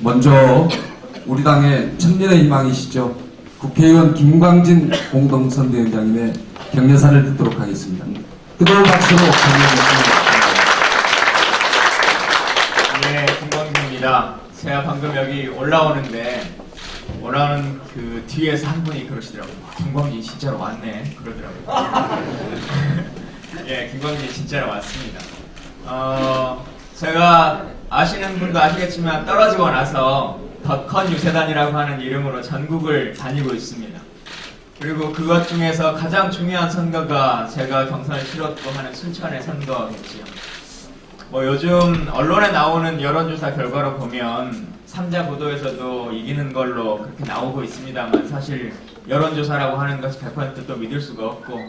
먼저 우리 당의 천년의 희망이시죠. 국회의원 김광진 공동선대위원장님의 격려사를 듣도록 하겠습니다. 뜨거운 박수로 격려드립니다. 네, 김광진입니다. 제가 방금 여기 올라오는 그 뒤에서 한 분이 그러시더라고요. 김광진 진짜로 왔네. 그러더라고요. 예, 김광진 진짜로 왔습니다. 제가 아시는 분도 아시겠지만 떨어지고 나서 덧컨 유세단이라고 하는 이름으로 전국을 다니고 있습니다. 그리고 그것 중에서 가장 중요한 선거가 제가 경선을 치렀고 하는 순천의 선거겠지요. 요즘 언론에 나오는 여론조사 결과로 보면 3자 구도에서도 이기는 걸로 그렇게 나오고 있습니다만, 사실 여론조사라고 하는 것이 100% 또 믿을 수가 없고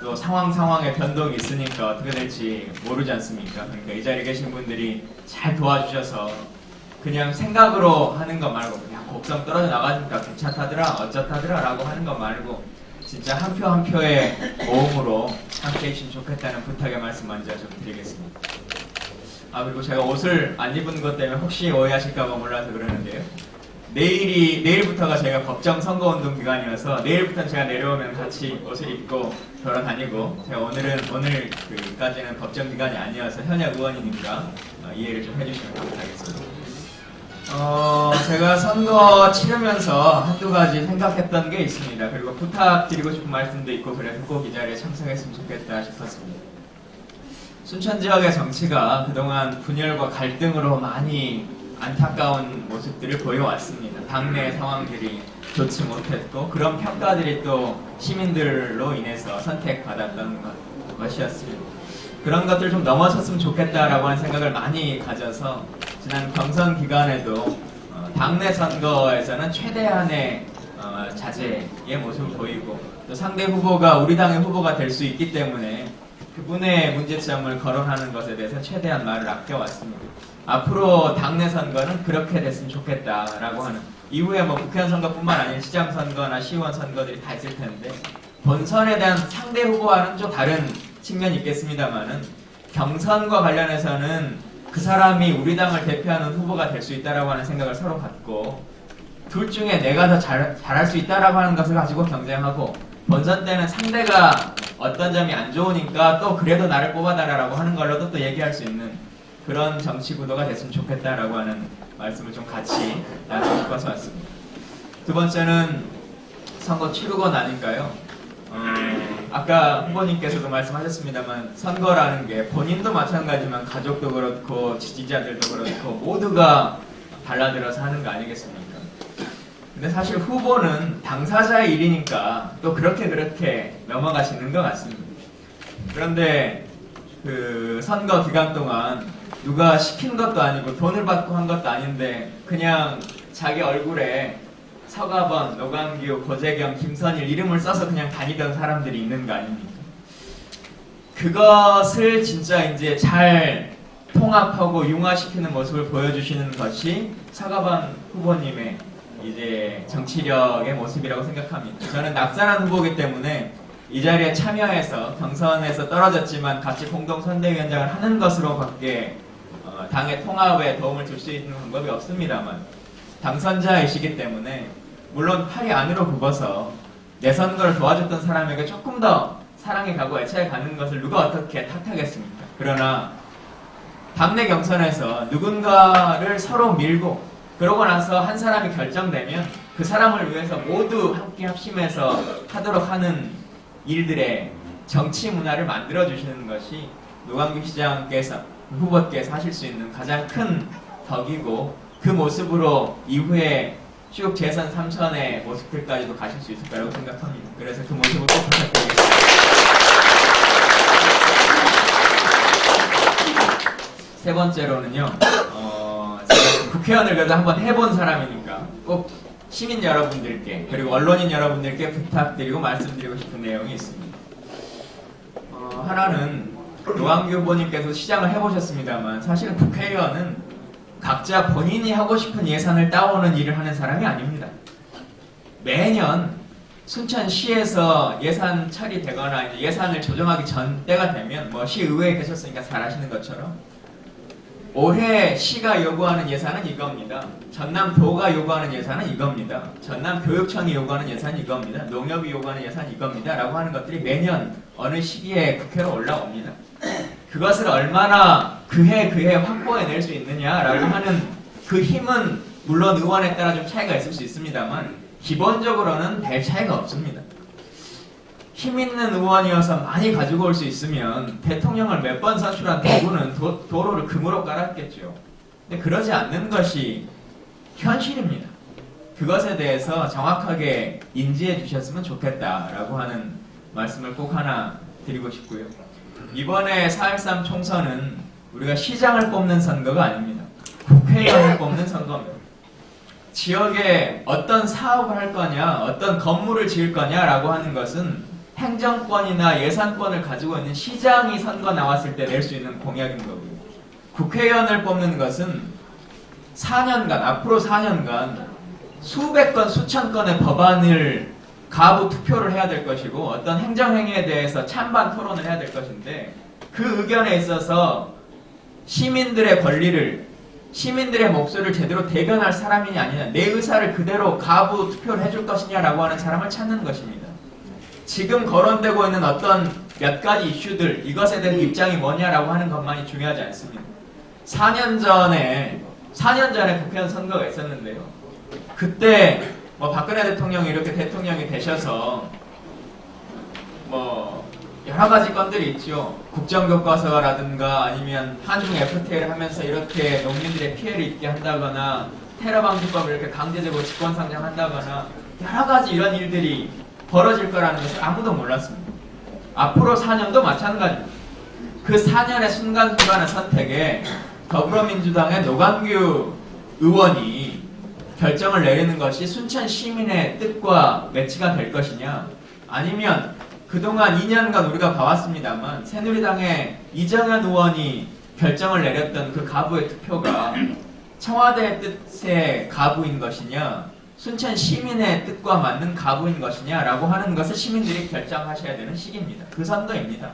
또 상황에 변동이 있으니까 어떻게 될지 모르지 않습니까? 그러니까 이 자리에 계신 분들이 잘 도와주셔서 그냥 생각으로 하는 것 말고 그냥 곡성 떨어져 나가니까 괜찮다더라 어쩌다더라 라고 하는 것 말고 진짜 한 표 한 표의 모험으로 함께 해주시면 좋겠다는 부탁의 말씀 먼저 좀 드리겠습니다. 그리고 제가 옷을 안 입은 것 때문에 혹시 오해하실까봐 몰라서 그러는데요. 내일부터가 제가 법정 선거운동 기간이어서 내일부터는 제가 내려오면 같이 옷을 입고 돌아다니고, 제가 오늘까지는 법정 기간이 아니어서 현역 의원이니까 이해를 좀 해주시면 감사하겠습니다. 제가 선거 치르면서 한두 가지 생각했던 게 있습니다. 그리고 부탁드리고 싶은 말씀도 있고 그래서 꼭 이 자리에 참석했으면 좋겠다 싶었습니다. 순천 지역의 정치가 그동안 분열과 갈등으로 많이 안타까운 모습들을 보여왔습니다. 당내 상황들이 좋지 못했고 그런 평가들이 또 시민들로 인해서 선택받았던 것이었습니다. 그런 것들을 좀 넘어섰으면 좋겠다라고 하는 생각을 많이 가져서 지난 경선 기간에도 당내 선거에서는 최대한의 자제의 모습을 보이고 또 상대 후보가 우리 당의 후보가 될 수 있기 때문에 그분의 문제점을 거론하는 것에 대해서 최대한 말을 아껴왔습니다. 앞으로 당내 선거는 그렇게 됐으면 좋겠다라고 하는, 이후에 국회의원 선거뿐만 아니라 시장 선거나 시의원 선거들이 다 있을 텐데 본선에 대한 상대 후보와는 좀 다른 측면이 있겠습니다만은 경선과 관련해서는 그 사람이 우리 당을 대표하는 후보가 될 수 있다라고 하는 생각을 서로 갖고 둘 중에 내가 더 잘할 수 있다라고 하는 것을 가지고 경쟁하고, 본선 때는 상대가 어떤 점이 안 좋으니까 또 그래도 나를 뽑아달라고 하는 걸로도 또 얘기할 수 있는 그런 정치 구도가 됐으면 좋겠다라고 하는 말씀을 좀 같이 나누고 싶어서 왔습니다. 두 번째는 선거 치르고 나니까요. 아까 후보님께서도 말씀하셨습니다만 선거라는 게 본인도 마찬가지지만 가족도 그렇고 지지자들도 그렇고 모두가 달라들어서 하는 거 아니겠습니까? 근데 사실 후보는 당사자의 일이니까 또 그렇게 넘어가시는 것 같습니다. 그런데 그 선거 기간 동안 누가 시킨 것도 아니고 돈을 받고 한 것도 아닌데 그냥 자기 얼굴에 서가번, 노광규, 고재경, 김선일 이름을 써서 그냥 다니던 사람들이 있는 거 아닙니까? 그것을 진짜 이제 잘 통합하고 융화시키는 모습을 보여주시는 것이 서가번 후보님의 이제 정치력의 모습이라고 생각합니다. 저는 낙선한 후보이기 때문에 이 자리에 참여해서 경선에서 떨어졌지만 같이 공동선대위원장을 하는 것으로밖에 당의 통합에 도움을 줄 수 있는 방법이 없습니다만, 당선자이시기 때문에 물론 팔이 안으로 굽어서 내 선거를 도와줬던 사람에게 조금 더 사랑이 가고 애착이 가는 것을 누가 어떻게 탓하겠습니까? 그러나 당내 경선에서 누군가를 서로 밀고 그러고 나서 한 사람이 결정되면 그 사람을 위해서 모두 함께 합심해서 하도록 하는 일들의 정치 문화를 만들어주시는 것이 노광규 시장께서, 후보께서 하실 수 있는 가장 큰 덕이고, 그 모습으로 이후에 쭉 재선 3선의 모습들까지도 가실 수 있을 거라고 생각합니다. 그래서 그 모습을 꼭 부탁드리겠습니다. 세 번째로는요, 제가 국회의원을 그래도 한번 해본 사람이니까 꼭 시민 여러분들께 그리고 언론인 여러분들께 부탁드리고 말씀드리고 싶은 내용이 있습니다. 하나는 노광규 후보님께서 시장을 해보셨습니다만 사실은 국회의원은 각자 본인이 하고 싶은 예산을 따오는 일을 하는 사람이 아닙니다. 매년 순천시에서 예산 처리되거나 이제 예산을 조정하기 전 때가 되면 시의회에 계셨으니까 잘 아시는 것처럼 올해 시가 요구하는 예산은 이겁니다. 전남도가 요구하는 예산은 이겁니다. 전남교육청이 요구하는 예산이 이겁니다. 농협이 요구하는 예산이 이겁니다. 라고 하는 것들이 매년 어느 시기에 국회로 올라옵니다. 그것을 얼마나 그해 확보해낼 수 있느냐라고 하는 그 힘은 물론 의원에 따라 좀 차이가 있을 수 있습니다만 기본적으로는 별 차이가 없습니다. 힘 있는 의원이어서 많이 가지고 올 수 있으면 대통령을 몇 번 선출한 대구는 도로를 금으로 깔았겠죠. 근데 그러지 않는 것이 현실입니다. 그것에 대해서 정확하게 인지해 주셨으면 좋겠다라고 하는 말씀을 꼭 하나 드리고 싶고요. 이번에 4.13 총선은 우리가 시장을 뽑는 선거가 아닙니다. 국회의원을 뽑는 선거입니다. 지역에 어떤 사업을 할 거냐, 어떤 건물을 지을 거냐라고 하는 것은 행정권이나 예산권을 가지고 있는 시장이 선거 나왔을 때 낼 수 있는 공약인 거고요. 국회의원을 뽑는 것은 4년간, 앞으로 4년간 수백 건, 수천 건의 법안을 가부 투표를 해야 될 것이고 어떤 행정행위에 대해서 찬반 토론을 해야 될 것인데 그 의견에 있어서 시민들의 권리를, 시민들의 목소리를 제대로 대변할 사람이냐 아니냐, 내 의사를 그대로 가부 투표를 해줄 것이냐라고 하는 사람을 찾는 것입니다. 지금 거론되고 있는 어떤 몇 가지 이슈들, 이것에 대한 입장이 뭐냐라고 하는 것만이 중요하지 않습니다. 4년 전에 국회의원 선거가 있었는데요. 그때 박근혜 대통령이 이렇게 대통령이 되셔서 여러 가지 건들이 있죠. 국정교과서라든가 아니면 한중 FTA를 하면서 이렇게 농민들의 피해를 입게 한다거나 테러 방지법을 이렇게 강제적으로 직권상정한다거나 여러 가지 이런 일들이 벌어질 거라는 것을 아무도 몰랐습니다. 앞으로 4년도 마찬가지입니다. 그 4년의 순간순간의 선택에 더불어민주당의 노광규 의원이 결정을 내리는 것이 순천 시민의 뜻과 매치가 될 것이냐, 아니면 그동안 2년간 우리가 봐왔습니다만 새누리당의 이정현 의원이 결정을 내렸던 그 가부의 투표가 청와대의 뜻의 가부인 것이냐, 순천 시민의 뜻과 맞는 가부인 것이냐라고 하는 것을 시민들이 결정하셔야 되는 시기입니다. 그 선거입니다.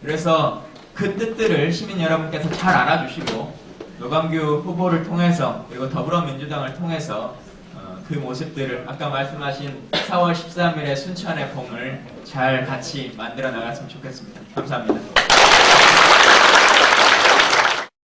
그래서 그 뜻들을 시민 여러분께서 잘 알아주시고 노광규 후보를 통해서 그리고 더불어민주당을 통해서 그 모습들을 아까 말씀하신 4월 13일의 순천의 봄을 잘 같이 만들어 나갔으면 좋겠습니다. 감사합니다.